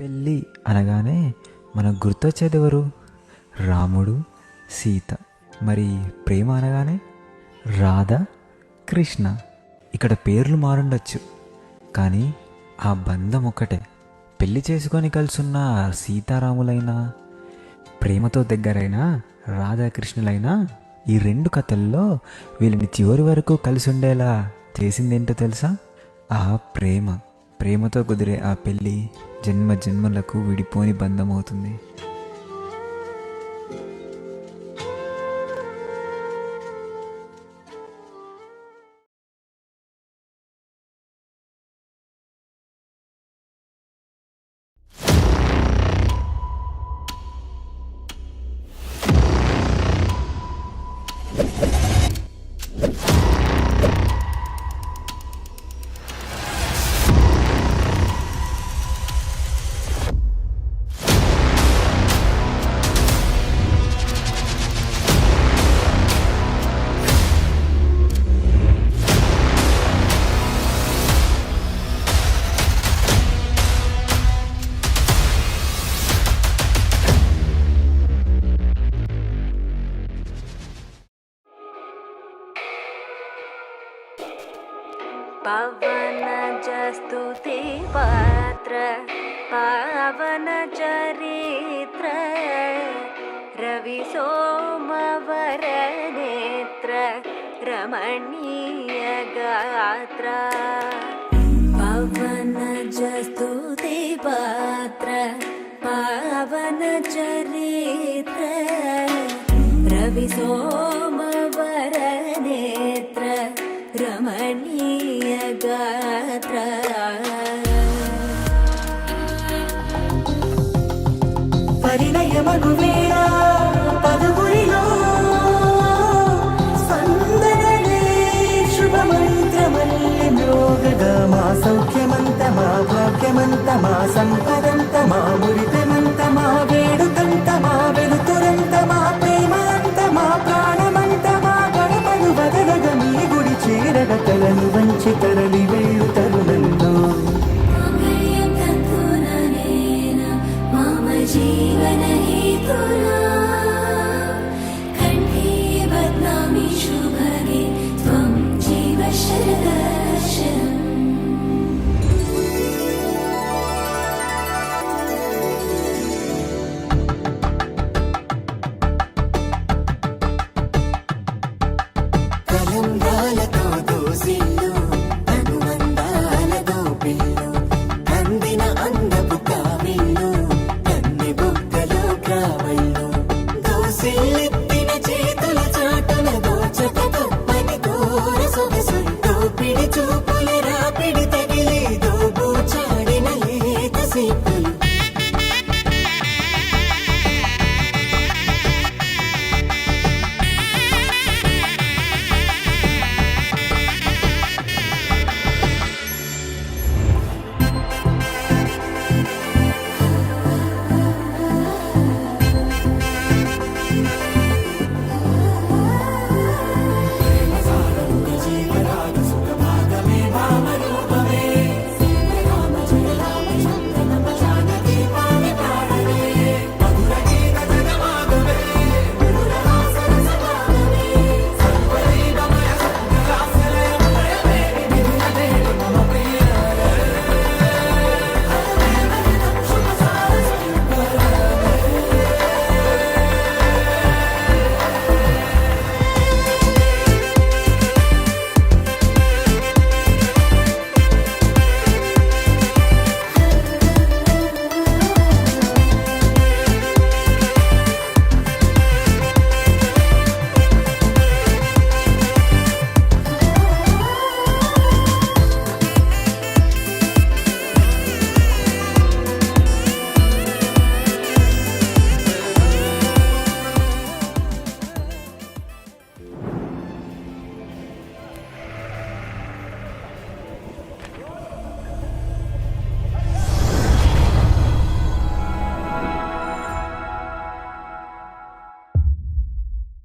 పెళ్ళి అనగానే మనకు గుర్తొచ్చేది ఎవరు? రాముడు, సీత. మరి ప్రేమ అనగానే రాధ, కృష్ణ. ఇక్కడ పేర్లు మారుండొచ్చు, కానీ ఆ బంధం ఒక్కటే. పెళ్లి చేసుకొని కలుసున్న సీతారాములైనా, ప్రేమతో దగ్గరైన రాధాకృష్ణులైనా, ఈ రెండు కథల్లో వీళ్ళని చివరి వరకు కలిసి ఉండేలా చేసిందేంటో తెలుసా? ఆ ప్రేమతో కుదిరే ఆ పెళ్ళి జన్మ జన్మలకు విడిపోని బంధం అవుతుంది. पवन स्तुति पात्र पावन चरित्र रवि सोमवर नेत्र रमणीय गात्र पवन स्तुति पात्र पावन चरित्र रवि सोमवर नेत्र रमणीय गात्र పరిణయమగు వేళ పదుగురిలో సందనలే శుభమంత్రమల్లి మ్రోగగా మా సౌఖ్యమంత మా భాగ్యమంత మా సంపదంత మా మురితమంత మా వేడుకంత మా వెలుతురంత మా ప్రేమ అంత మా ప్రాణమంత మా గడపను వదలగ మీ గుడి చేరగ తలను వంచి తరలి వెళ్ళు తరుణంలో जीवन हेतुना कण्ठे बध्नामि शुभगे त्वं जीव शरदर्शनम् కలంగాలతో దోసిల్లు అనుమందాలతో పిల్లు అందిన అందపు కావిల్లు దోసిల్లెత్తిన చేతుల చాటున దోచక తప్పని దూర సొగసు దోపిడి చూపులే